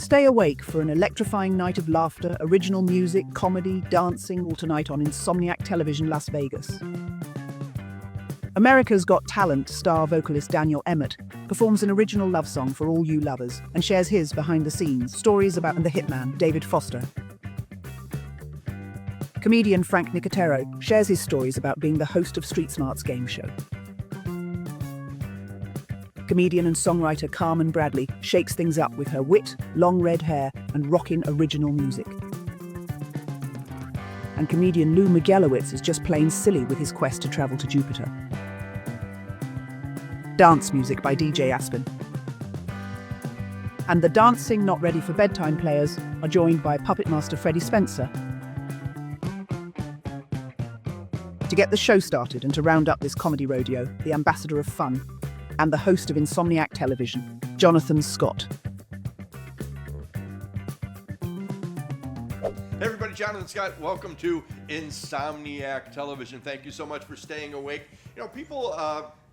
Stay awake for an electrifying night of laughter, original music, comedy, dancing, all tonight on Insomniac Television Las Vegas. America's Got Talent star vocalist Daniel Emmett performs an original love song for all you lovers and shares his behind-the-scenes stories about the hitman David Foster. Comedian Frank Nicotero shares his stories about being the host of Street Smart's game show. Comedian and songwriter Carmen Bradley shakes things up with her wit, long red hair, and rockin' original music. And comedian Lou Miguelowitz is just plain silly with his quest to travel to Jupiter. Dance music by DJ Aspen. And the dancing not ready for bedtime players are joined by puppet master Freddie Spencer. To get the show started and to round up this comedy rodeo, the ambassador of fun, and the host of Insomniac Television, Jonathan Scott. Hey everybody, Jonathan Scott. Welcome to Insomniac Television. Thank you so much for staying awake. You know, people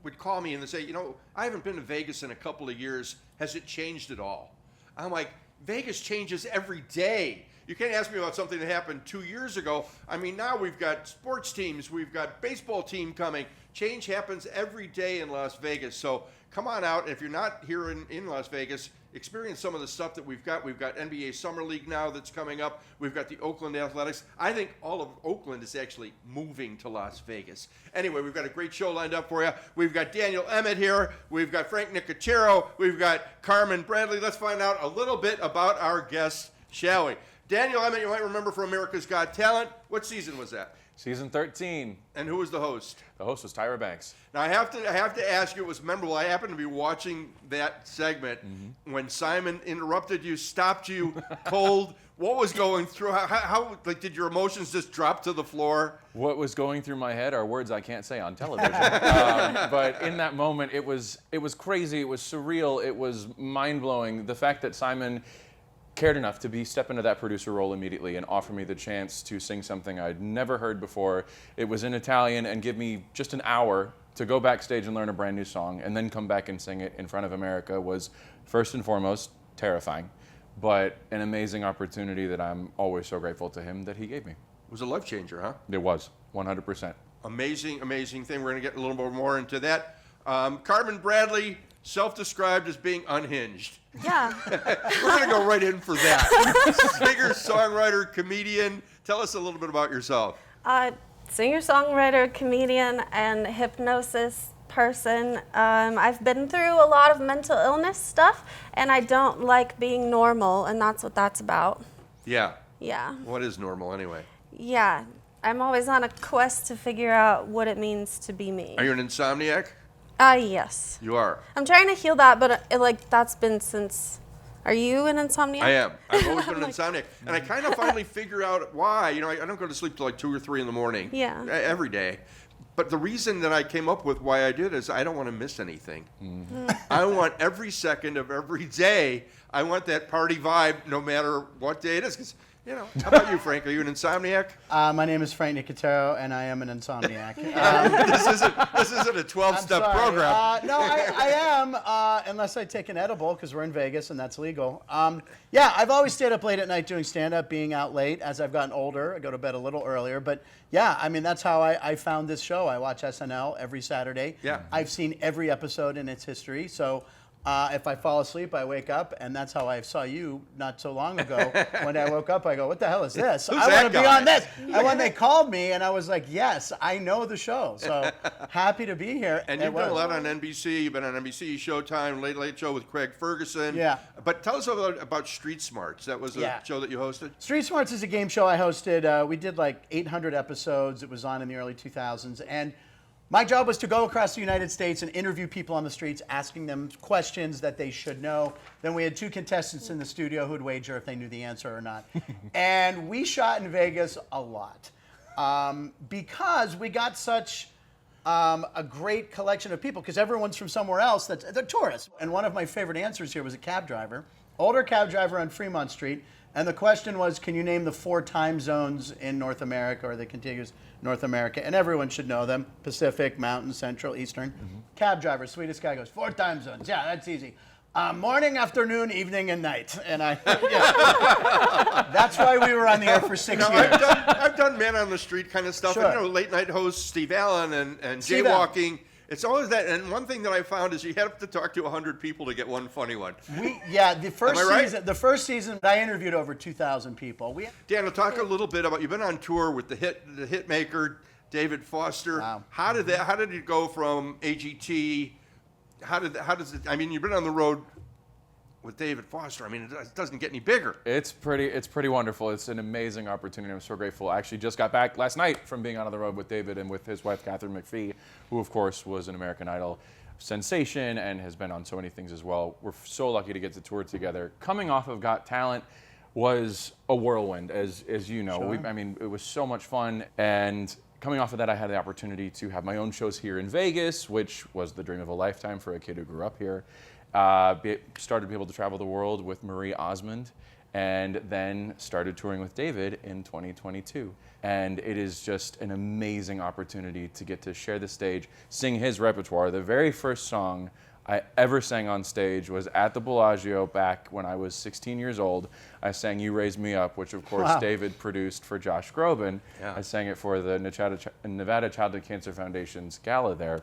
would call me and they say, you know, I haven't been to Vegas in a couple of years. Has it changed at all? I'm like, Vegas changes every day. You can't ask me about something that happened 2 years ago. I mean, now we've got sports teams, we've got baseball team coming. Change happens every day in Las Vegas. So come on out. If you're not here in Las Vegas, experience some of the stuff that we've got. We've got NBA Summer League now that's coming up. We've got the Oakland Athletics. I think all of Oakland is actually moving to Las Vegas. Anyway, we've got a great show lined up for you. We've got Daniel Emmett here. We've got Frank Nicotero. We've got Carmen Bradley. Let's find out a little bit about our guests, shall we? Daniel Emmett, you might remember from America's Got Talent. What season was that? Season 13. And who was the host? The host was Tyra Banks. Now I have to ask you, it was memorable. I happened to be watching that segment when Simon interrupted you, stopped you cold. What was going through? How like did your emotions just drop to the floor? What was going through my head are words I can't say on television. But in that moment, it was crazy. It was surreal. It was mind blowing. The fact that Simon cared enough to step into that producer role immediately and offer me the chance to sing something I'd never heard before. It was in Italian and give me just an hour to go backstage and learn a brand new song and then come back and sing it in front of America was first and foremost terrifying, but an amazing opportunity that I'm always so grateful to him that he gave me. It was a life changer, huh? It was, 100%. Amazing thing. We're going to get a little bit more into that. Carmen Bradley, self-described as being unhinged. Yeah. We're going to go right in for that. Singer, songwriter, comedian. Tell us a little bit about yourself. Singer, songwriter, comedian, and hypnosis person. I've been through a lot of mental illness stuff, and I don't like being normal, and that's what that's about. Yeah. Yeah. What is normal anyway? Yeah. I'm always on a quest to figure out what it means to be me. Are you an insomniac? Yes. You are. I'm trying to heal that, but that's been since. Are you an insomniac? I am. I've always been an insomniac, and I kind of finally figure out why. You know, I don't go to sleep till like 2 or 3 in the morning. Yeah. Every day. But the reason that I came up with why I did is I don't want to miss anything. Mm-hmm. I want every second of every day. I want that party vibe, no matter what day it is. 'Cause, you know, how about you, Frank? Are you an insomniac? My name is Frank Nicotero, and I am an insomniac. This isn't a 12-step program. No, I am, unless I take an edible, because we're in Vegas, and that's legal. Yeah, I've always stayed up late at night doing stand-up, being out late. As I've gotten older, I go to bed a little earlier. But, yeah, I mean, that's how I found this show. I watch SNL every Saturday. Yeah. I've seen every episode in its history, so... if I fall asleep, I wake up, and that's how I saw you not so long ago. When I woke up, I go, what the hell is this? Who's I that want to be guy? on this. And when they called me, and I was like, yes, I know the show. So happy to be here. And you've done a lot on NBC. You've been on NBC, Showtime, Late Late Show with Craig Ferguson. Yeah. But tell us about Street Smarts. That was a show that you hosted? Street Smarts is a game show I hosted. We did like 800 episodes. It was on in the early 2000s. And my job was to go across the United States and interview people on the streets, asking them questions that they should know. Then we had 2 contestants in the studio who'd wager if they knew the answer or not. And we shot in Vegas a lot because we got such a great collection of people, because everyone's from somewhere else. They're tourists. And one of my favorite answers here was a cab driver, older cab driver on Fremont Street. And the question was, can you name the 4 time zones in North America, or the contiguous North America? And everyone should know them: Pacific, Mountain, Central, Eastern. Cab driver, sweetest guy, goes, 4 time zones. Yeah, that's easy. Morning, afternoon, evening, and night. And that's why we were on the air for 6 No, years. I've done man on the street kind of stuff. Sure. And, late night host Steve Allen and Steve Allen. jaywalking. It's always that. And one thing that I found is you have to talk to 100 people to get one funny one. The first Am I right? season. The first season, I interviewed over 2,000 people. Dan, talk a little bit about, you've been on tour with the hit maker David Foster. Wow. How did it go from AGT? How does it? I mean, you've been on the road with David Foster. I mean, it doesn't get any bigger. It's pretty wonderful. It's an amazing opportunity. I'm so grateful. I actually just got back last night from being on the road with David and with his wife, Catherine McPhee, who, of course, was an American Idol sensation and has been on so many things as well. We're so lucky to get to tour together. Coming off of Got Talent was a whirlwind, as you know. Sure. It was so much fun. And coming off of that, I had the opportunity to have my own shows here in Vegas, which was the dream of a lifetime for a kid who grew up here. Started to be able to travel the world with Marie Osmond, and then started touring with David in 2022. And it is just an amazing opportunity to get to share the stage, sing his repertoire. The very first song I ever sang on stage was at the Bellagio back when I was 16 years old. I sang You Raise Me Up, which of course Wow. David produced for Josh Groban. Yeah. I sang it for the Nevada Childhood Cancer Foundation's gala there.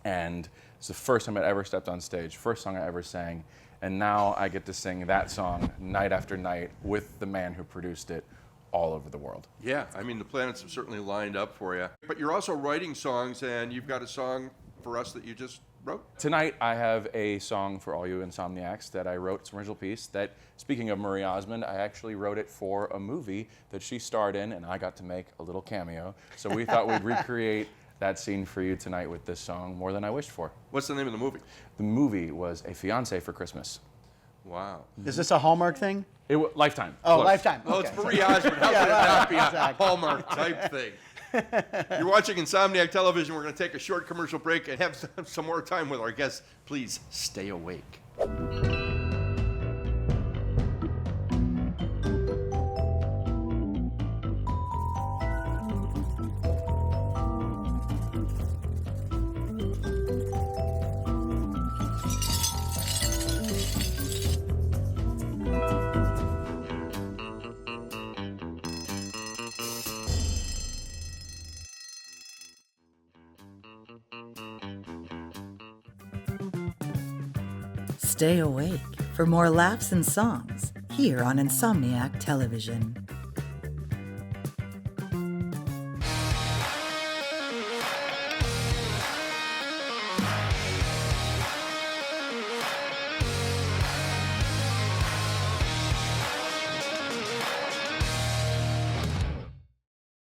And it's the first time I'd ever stepped on stage, first song I ever sang. And now I get to sing that song night after night with the man who produced it all over the world. Yeah, I mean, the planets have certainly lined up for you. But you're also writing songs, and you've got a song for us that you just wrote. Tonight I have a song for all you Insomniacs that I wrote. It's an original piece that, speaking of Marie Osmond, I actually wrote it for a movie that she starred in, and I got to make a little cameo. So we thought we'd recreate that scene for you tonight with this song, More Than I Wished For. What's the name of the movie? The movie was A Fiancé for Christmas. Wow. Is this a Hallmark thing? Lifetime. Oh, Close. Lifetime. Oh, Okay. it's Marie Osmond. How could it not be a Exactly. Hallmark type thing? You're watching Insomniac Television. We're going to take a short commercial break and have some more time with our guests. Please stay awake. Stay awake for more laughs and songs here on Insomniac Television.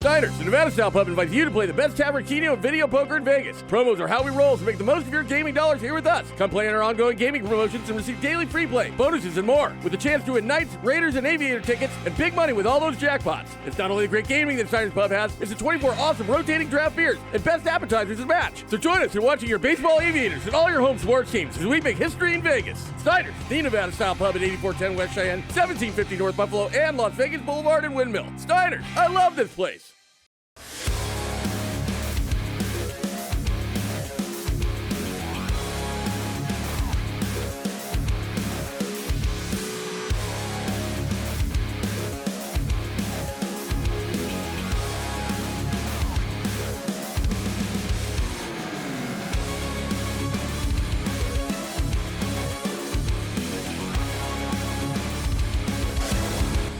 Diners, the Nevada Style Pub invites you to play the best tavern, keno, and video poker in Vegas. Promos are how we roll, so make the most of your gaming dollars here with us. Come play in our ongoing gaming promotions and receive daily free play, bonuses, and more. With a chance to win Knights, Raiders, and Aviator tickets, and big money with all those jackpots. It's not only the great gaming that Diners Pub has, it's the 24 awesome rotating draft beers and best appetizers to match. So join us in watching your baseball Aviators and all your home sports teams as we make history in Vegas. Diners, the Nevada Style Pub at 8410 West Cheyenne, 1750 North Buffalo, and Las Vegas Boulevard and Windmill. Diners, I love this place.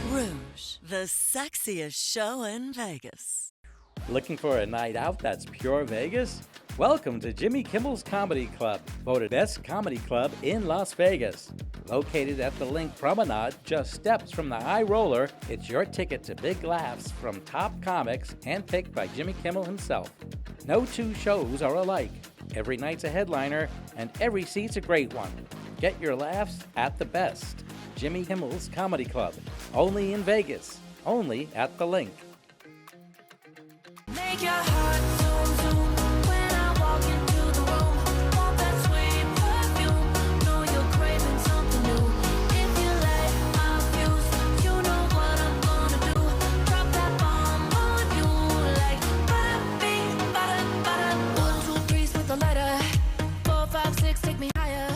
Rouge, the sexiest show in Vegas. Looking for a night out that's pure Vegas? Welcome to Jimmy Kimmel's Comedy Club, voted best comedy club in Las Vegas. Located at the Link Promenade, just steps from the High Roller, it's your ticket to big laughs from top comics handpicked by Jimmy Kimmel himself. No two shows are alike. Every night's a headliner, and every seat's a great one. Get your laughs at the best. Jimmy Kimmel's Comedy Club, only in Vegas, only at the Link. Make your heart zoom, zoom when I walk into the room. Want that sweet perfume, know you're craving something new. If you light my fuse, you know what I'm gonna do. Drop that bomb on you like ba-bing, ba-da, ba-da. 1, 2, 3's with the lighter. 4, 5, 6, take me higher.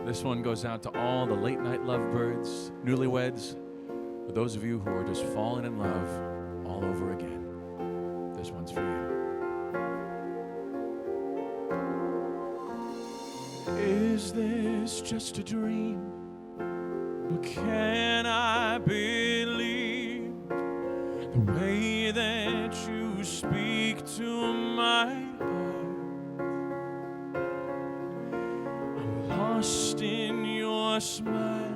This one goes out to all the late night lovebirds, newlyweds, for those of you who are just falling in love all over again. This one's for you. Is this just a dream? Or can I believe the way that you speak to my heart? I'm lost in your smile.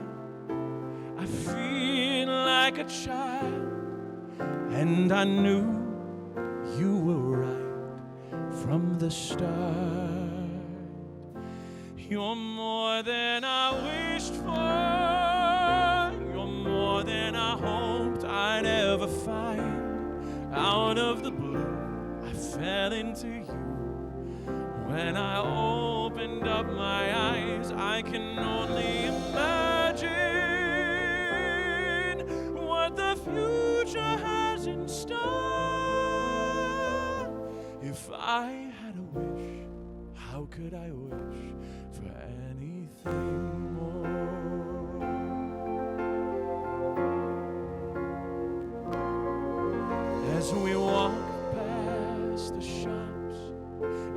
I feel like a child, and I knew you were right from the start. You're more than I wished for. You're more than I hoped I'd ever find. Out of the blue, I fell into you. When I opened up my eyes, I can only imagine what the future has in store. If I had a wish, how could I wish for anything more? As we walk past the shops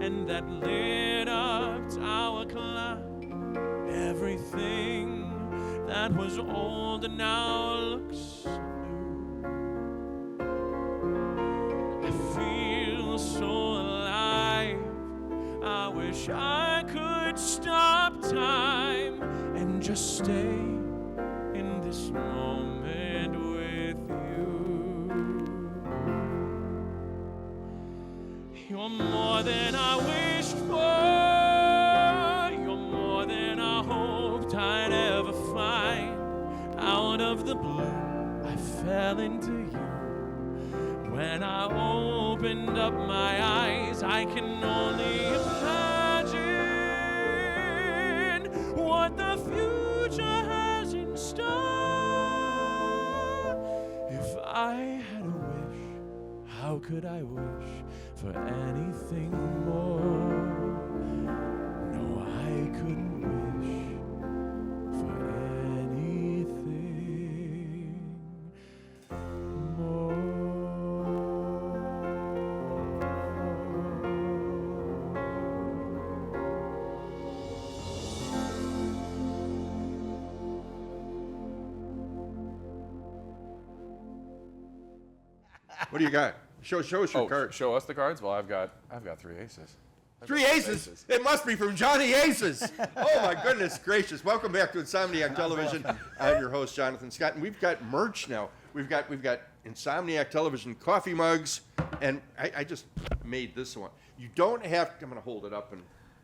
and that lit up tower clock, everything that was old now looks new. I feel so alive. I wish I could stop time and just stay in this moment with you. You're more than I wished for. You're more than I hoped I'd ever find. Out of the blue, I fell into you. When I opened up my eyes, I can only imagine what the future has in store. If I had a wish, how could I wish for anything more? No, I couldn't wish for anything more. What do you got? Show us your cards. Show us the cards? Well, I've got 3 aces. Three aces. It must be from Johnny Aces. Oh my goodness gracious! Welcome back to Insomniac Television. I'm your host Jonathan Scott, and we've got merch now. We've got Insomniac Television coffee mugs, and I just made this one. You don't have to, I'm going to hold it up, and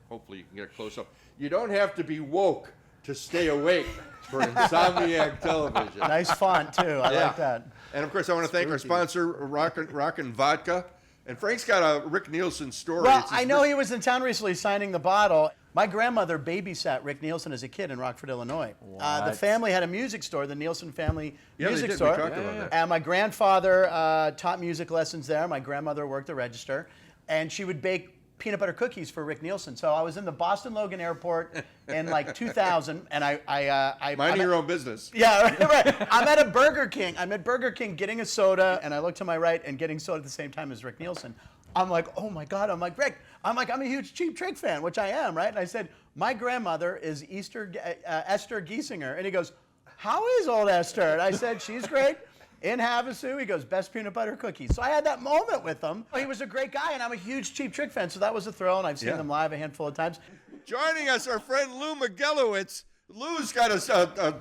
hopefully you can get a close up. You don't have to be woke to stay awake for Insomniac Television. Nice font, too. I like that. And of course, I want to thank our sponsor, Rockin' Vodka. And Frank's got a Rick Nielsen story. Well, I know he was in town recently signing the bottle. My grandmother babysat Rick Nielsen as a kid in Rockford, Illinois. The family had a music store, the Nielsen Family Music Store. We talked about that. And my grandfather taught music lessons there. My grandmother worked the register. And she would bake peanut butter cookies for Rick Nielsen. So I was in the Boston Logan Airport in like 2000, and I minding your own business. Yeah, right. I'm at a Burger King. I'm at Burger King getting a soda, and I look to my right and getting soda at the same time as Rick Nielsen. I'm like, oh my God. I'm like, Rick. I'm a huge Cheap Trick fan, which I am, right? And I said, my grandmother is Esther Giesinger, and he goes, how is old Esther? And I said, she's great. In Havasu, he goes, best peanut butter cookies. So I had that moment with him. He was a great guy, and I'm a huge Cheap Trick fan, so that was a thrill, and I've seen them live a handful of times. Joining us, our friend Lou Migelowitz. Lou's got a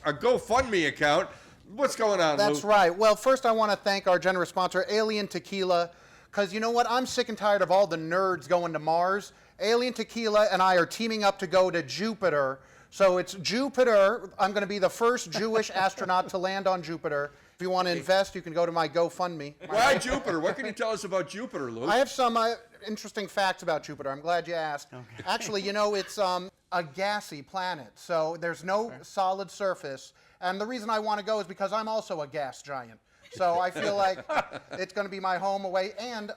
GoFundMe account. What's going on, Lou? That's right. Well, first I want to thank our generous sponsor, Alien Tequila, because you know what? I'm sick and tired of all the nerds going to Mars. Alien Tequila and I are teaming up to go to Jupiter. So it's Jupiter. I'm going to be the first Jewish astronaut to land on Jupiter. If you want to invest, you can go to my GoFundMe. Why Jupiter? What can you tell us about Jupiter, Lou? I have some interesting facts about Jupiter. I'm glad you asked. Okay. Actually, you know, it's a gassy planet, so there's no solid surface. And the reason I want to go is because I'm also a gas giant. So I feel like it's going to be my home away. And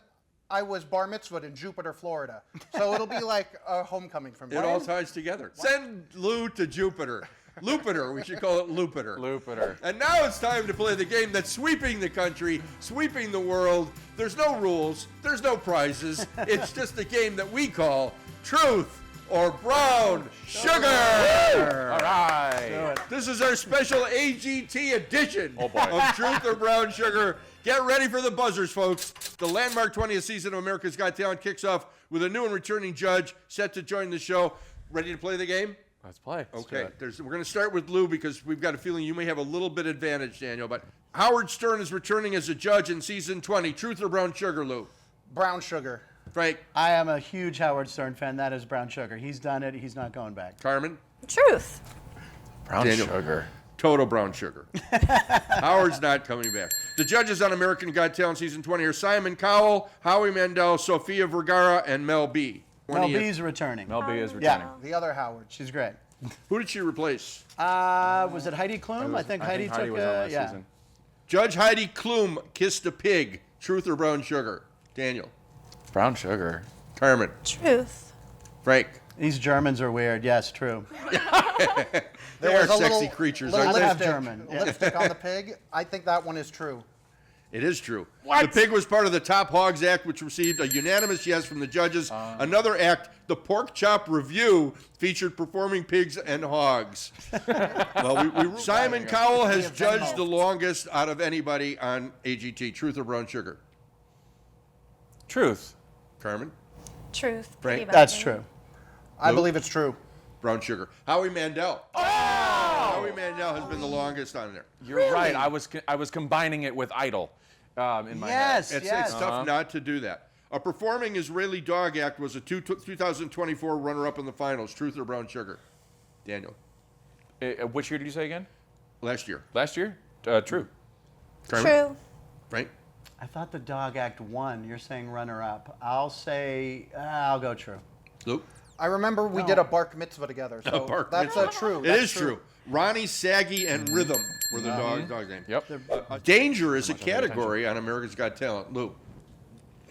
I was bar mitzvahed in Jupiter, Florida. So it'll be like a homecoming for me. It all ties together. Send Lou to Jupiter. Lupiter, we should call it Lupiter. Lupiter. And now it's time to play the game that's sweeping the country, sweeping the world. There's no rules, there's no prizes. It's just a game that we call Truth or Brown Sugar. All right. This is our special AGT edition Oh, boy. of Truth or Brown Sugar. Get ready for the buzzers, folks. The landmark 20th season of America's Got Talent kicks off with a new and returning judge set to join the show. Ready to play the game? Let's play. Let's do Okay, it. we're going to start with Lou because we've got a feeling you may have a little bit advantage, Daniel. But Howard Stern is returning as a judge in season 20. Truth or Brown Sugar, Lou? Brown sugar. Frank? I am a huge Howard Stern fan. That is Brown Sugar. He's done it. He's not going back. Carmen? Truth. Brown Daniel. sugar. Total Brown Sugar. Howard's not coming back. The judges on American Got Talent season 20 are Simon Cowell, Howie Mandel, Sofia Vergara, and Mel B. Mel B's returning. Mel B is returning. Yeah, The other Howard. she's great. Who did she replace? Was it Heidi Klum? I think Heidi took was on last yeah. season. Judge Heidi Klum kissed a pig. Truth or Brown Sugar? Daniel? Brown sugar. Carmen? Truth. Frank? These Germans are weird. Yes, true. They are was a sexy little- creatures, little aren't they? half lipstick, German, yeah. lipstick on the pig. I think that one is true. It is true. The pig was part of the Top Hogs Act, which received a unanimous yes from the judges. Another act, the Pork Chop Review, featured performing pigs and hogs. Well, Simon Cowell has judged the longest out of anybody on AGT. Truth or Brown Sugar? Truth. Carmen? Truth. Frank? Piggyback. That's true. I believe it's true. Brown Sugar. Howie Mandel. Howie Mandel has been the longest on there. You're right. I was combining it with Idol in my head. Yes, It's tough not to do that. A performing Israeli dog act was a 2024 runner-up in the finals. Truth or Brown Sugar? Daniel. Which year did you say again? Last year. Last year? True. Carmen? True. Frank? I thought the Dog Act won. You're saying runner-up. I'll say, I'll go true. Luke? I remember we did a bark mitzvah together. So bark that's mitzvah. true. It That's is true. Ronnie, Saggy, and Rhythm were the dog names. Yep. Danger is a category on America's Got Talent. Luke?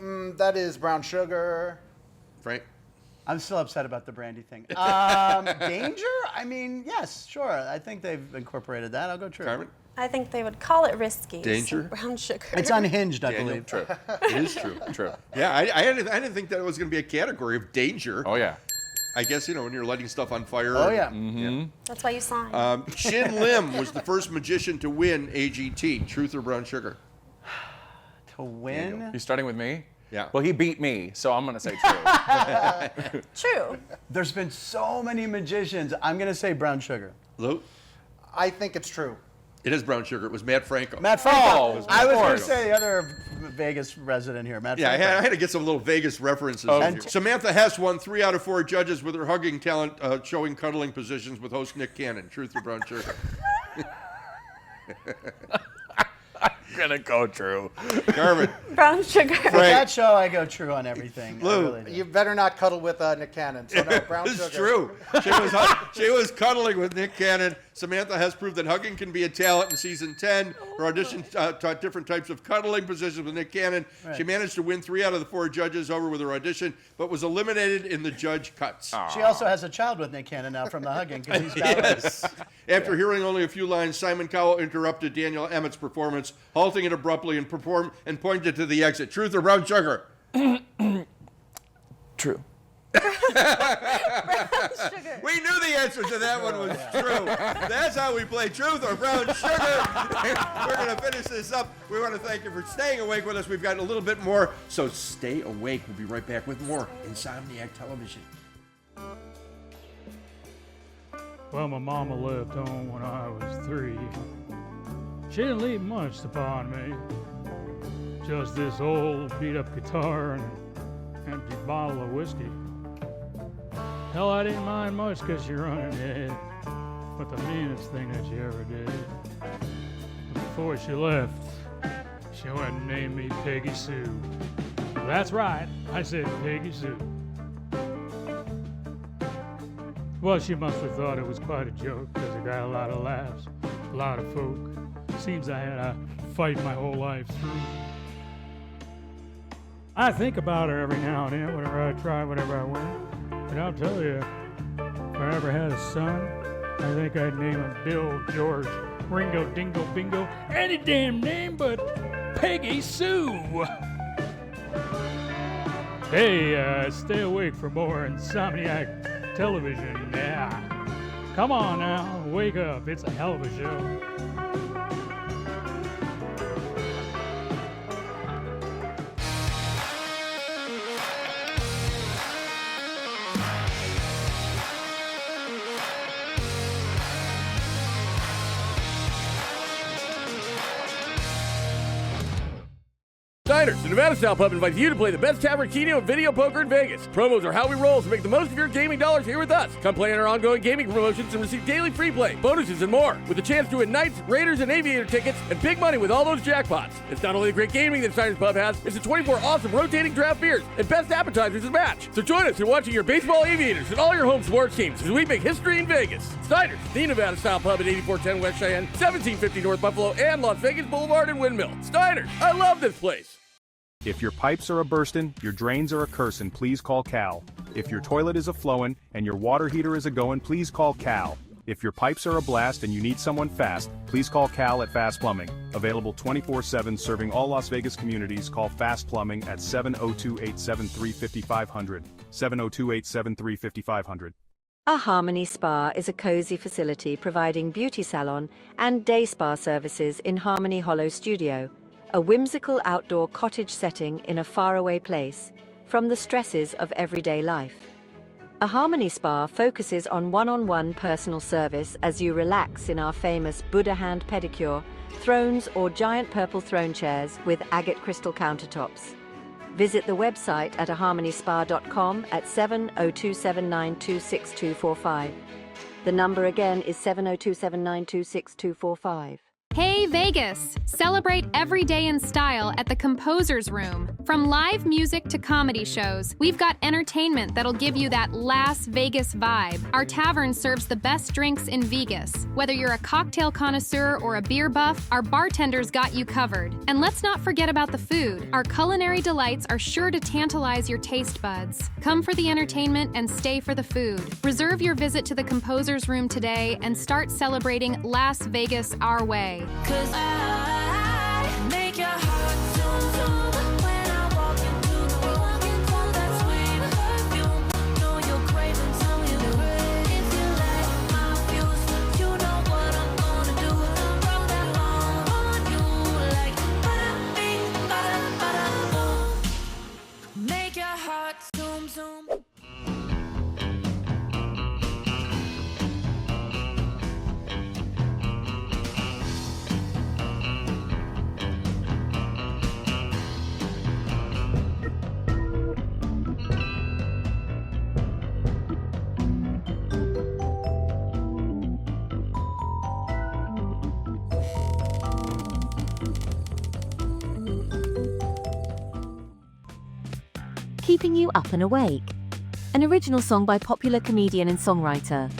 That is brown sugar. Frank? I'm still upset about the brandy thing. Danger? I mean, yes, sure. I think they've incorporated that. I'll go true. Carmen? I think they would call it risky. so Danger? brown sugar. It's unhinged, I Daniel? believe. True. It is true. True. Yeah, I didn't think that was going to be a category of danger. Oh, yeah. I guess, when you're lighting stuff on fire. Oh, yeah. That's why you signed. Shin Lim was the first magician to win AGT. Truth or Brown Sugar? To win? You starting with me? Yeah. Well, he beat me, so I'm going to say true. True. There's been so many magicians. I'm going to say brown sugar. Luke? I think it's true. It is Brown Sugar. It was Matt Franco. Matt Franco. Oh, I was going Franco. to say the other Vegas resident here, Matt Yeah, I Franco. had to get some little Vegas references. Oh. in here. Samantha Hess won 3 out of 4 judges with her hugging talent, showing cuddling positions with host Nick Cannon. Truth or Brown Sugar? I'm going to go true. Carmen? Brown sugar. With that show, I go true on everything. I Lou, really do. You better not cuddle with Nick Cannon. So no, brown It's sugar. true. She was cuddling with Nick Cannon. Samantha Hess proved that hugging can be a talent in season 10. Her audition taught different types of cuddling positions with Nick Cannon. Right. She managed to win 3 out of the 4 judges over with her audition, but was eliminated in the judge cuts. She also has a child with Nick Cannon now from the hugging because he's ballet. Yes. After hearing only a few lines, Simon Cowell interrupted Daniel Emmett's performance, halting it abruptly and pointed to the exit. Truth or Brown Sugar? True. We knew the answer to that one was true. That's how we play Truth or Brown Sugar. We're going to finish this up. We want to thank you for staying awake with us. We've got a little bit more, so stay awake. We'll be right back with more Insomniac Television. Well, my mama left home when I was 3. She didn't leave much upon me. Just this old beat-up guitar and an empty bottle of whiskey. Hell, I didn't mind much because she running dead, but the meanest thing that she ever did. Before she left, she went and named me Peggy Sue. That's right, I said Peggy Sue. Well, she must have thought it was quite a joke because I got a lot of laughs, a lot of folk. Seems I had a fight my whole life through. I think about her every now and then whenever I try, whenever I win. And I'll tell you, if I ever had a son, I think I'd name him Bill, George, Ringo, Dingo, Bingo, any damn name but Peggy Sue. Hey, stay awake for more Insomniac television. Yeah. Come on now, wake up. It's a hell of a show. Diners, the Nevada-style pub invites you to play the best tavern, keno, and video poker in Vegas. Promos are how we roll, so make the most of your gaming dollars here with us. Come play in our ongoing gaming promotions and receive daily free play, bonuses, and more, with a chance to win Knights, Raiders, and Aviator tickets and big money with all those jackpots. It's not only the great gaming that Diners Pub has, it's the 24 awesome rotating draft beers and best appetizers to match. So join us in watching your baseball Aviators and all your home sports teams as we make history in Vegas. Diners, the Nevada-style pub at 8410 West Cheyenne, 1750 North Buffalo, and Las Vegas Boulevard and Windmill. Diners, I love this place. If your pipes are a-burstin', your drains are a-cursin', please call Cal. If your toilet is a-flowin' and your water heater is a-goin', please call Cal. If your pipes are a-blast and you need someone fast, please call Cal at Fast Plumbing. Available 24/7, serving all Las Vegas communities. Call Fast Plumbing at 702-873-5500. 702-873-5500. A Harmony Spa is a cozy facility providing beauty salon and day spa services in Harmony Hollow Studio, a whimsical outdoor cottage setting in a faraway place from the stresses of everyday life. A Harmony Spa focuses on one-on-one personal service as you relax in our famous Buddha hand pedicure, thrones or giant purple throne chairs with agate crystal countertops. Visit the website at aharmonyspa.com at 702-792-6245. The number again is 702-792-6245. Hey Vegas! Celebrate every day in style at the Composer's Room. From live music to comedy shows, we've got entertainment that'll give you that Las Vegas vibe. Our tavern serves the best drinks in Vegas. Whether you're a cocktail connoisseur or a beer buff, our bartenders got you covered. And let's not forget about the food. Our culinary delights are sure to tantalize your taste buds. Come for the entertainment and stay for the food. Reserve your visit to the Composer's Room today and start celebrating Las Vegas our way. 'Cause I make your heart zoom zoom when I walk into the room. All that sweet perfume, know you're craving some you. If you light my fuse, you know what I'm gonna do. Roll that long on you like bada bing, bada bada boom. Make your heart zoom zoom. Keeping You Up and Awake, an original song by popular comedian and songwriter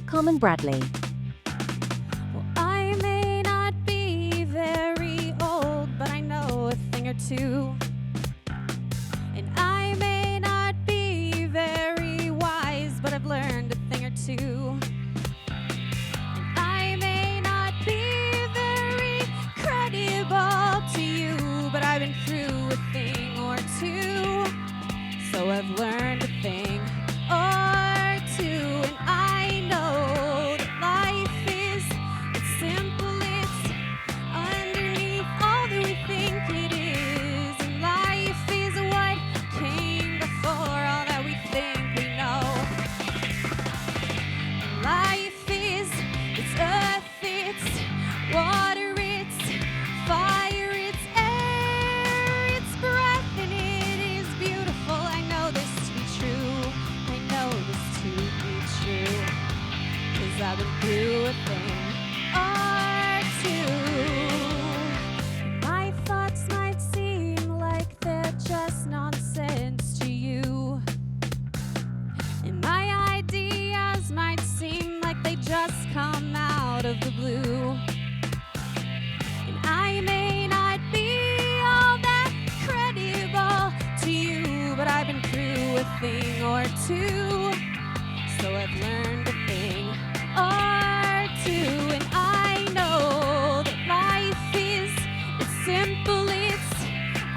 Carmen Bradley. Well, I may not be very old, but I know a thing or two. And I may not be very wise, but I've learned a thing or two. And I may not be very credible to you, but I've been through a thing or two. So I've learned a thing or two, and I know that life is, it's simple, it's underneath all that we think it is. And life is what came before all that we think we know. And life is, it's earth, it's water, it's fire, it's air, it's breath, and it is beautiful. I know this to be true. I know this to be true. 'Cause I've been through a thing or two. My thoughts might seem like they're just nonsense to you. And my ideas might seem like they just come out of the blue. And I may not be all that credible to thing or two. So I've learned a thing or two, and I know that life is simple. It's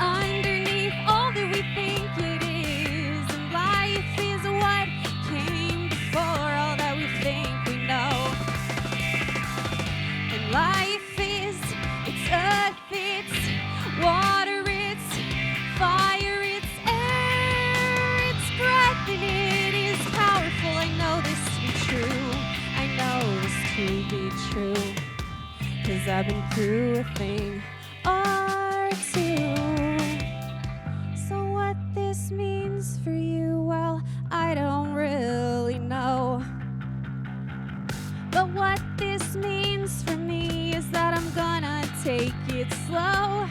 underneath all that we think it is, and life is what came before all that we think we know. And life is, it's earth, it's water, it's fire, it's air, it's breath, and it is powerful. I know this to be true. I know this to be true. 'Cause I've been through a thing or two. So what this means for you, well, I don't really know. But what this means for me is that I'm gonna take it slow.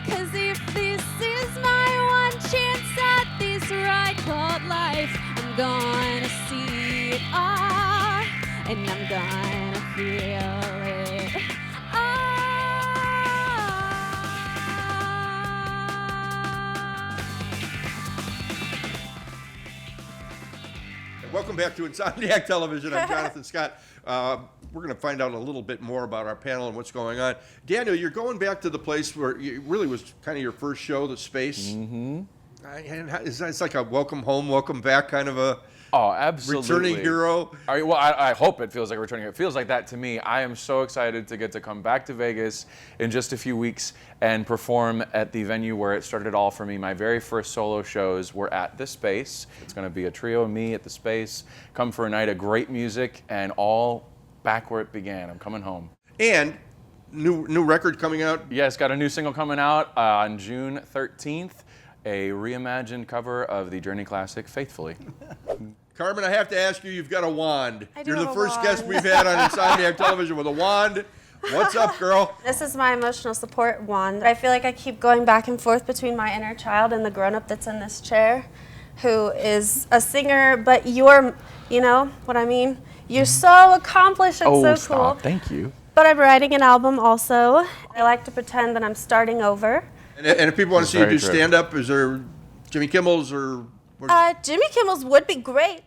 'Cause if this is my one chance at this ride called life, I'm gonna see it all, and I'm gonna feel it all. Welcome back to Insomniac Television. I'm Jonathan Scott. We're going to find out a little bit more about our panel and what's going on. Daniel, you're going back to the place where it really was kind of your first show, the Space. Mm-hmm. It's like a welcome home, welcome back kind of a absolutely. returning hero. Well, I hope it feels like a returning hero. It feels like that to me. I am so excited to get to come back to Vegas in just a few weeks and perform at the venue where it started all for me. My very first solo shows were at the Space. It's going to be a trio of me at the Space. Come for a night of great music and all back where it began. I'm coming home. And new record coming out? Yes, got a new single coming out on June 13th. A reimagined cover of the Journey classic, Faithfully. Carmen, I have to ask you, you've got a wand. I do You're have the a first wand. guest we've had on Insomniac Television with a wand. What's up, girl? This is my emotional support wand. I feel like I keep going back and forth between my inner child and the grown-up that's in this chair, who is a singer, but you're, you know what I mean? You're so accomplished and so cool. Thank you. But I'm writing an album also. I like to pretend that I'm starting over. And if people want to see you do stand-up, is there Jimmy Kimmel's or... Jimmy Kimmel's would be great.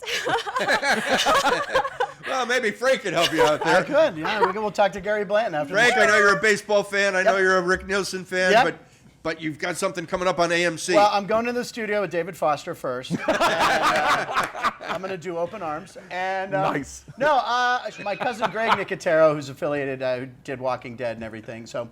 Well, maybe Frank could help you out there. I could, yeah. We'll talk to Gary Blanton after Frank, the show. I know you're a baseball fan. I know you're a Rick Nielsen fan, Yep. but you've got something coming up on AMC. Well, I'm going to the studio with David Foster first. And, I'm going to do Open Arms. And Nice. No, my cousin Greg Nicotero, who's affiliated, who did Walking Dead and everything. So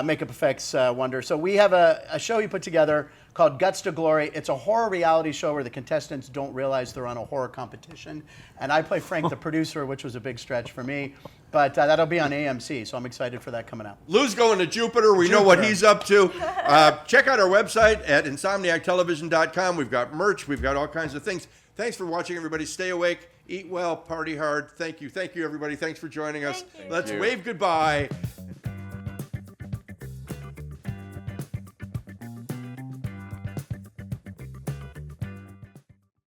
Makeup Effects Wonder. So we have a show he put together called Guts to Glory. It's a horror reality show where the contestants don't realize they're on a horror competition. And I play Frank, the producer, which was a big stretch for me. But that'll be on AMC, so I'm excited for that coming out. Lou's going to Jupiter. We know what he's up to. Check out our website at insomniactelevision.com. We've got merch. We've got all kinds of things. Thanks for watching, everybody. Stay awake. Eat well. Party hard. Thank you. Thank you, everybody. Thanks for joining us. Let's wave goodbye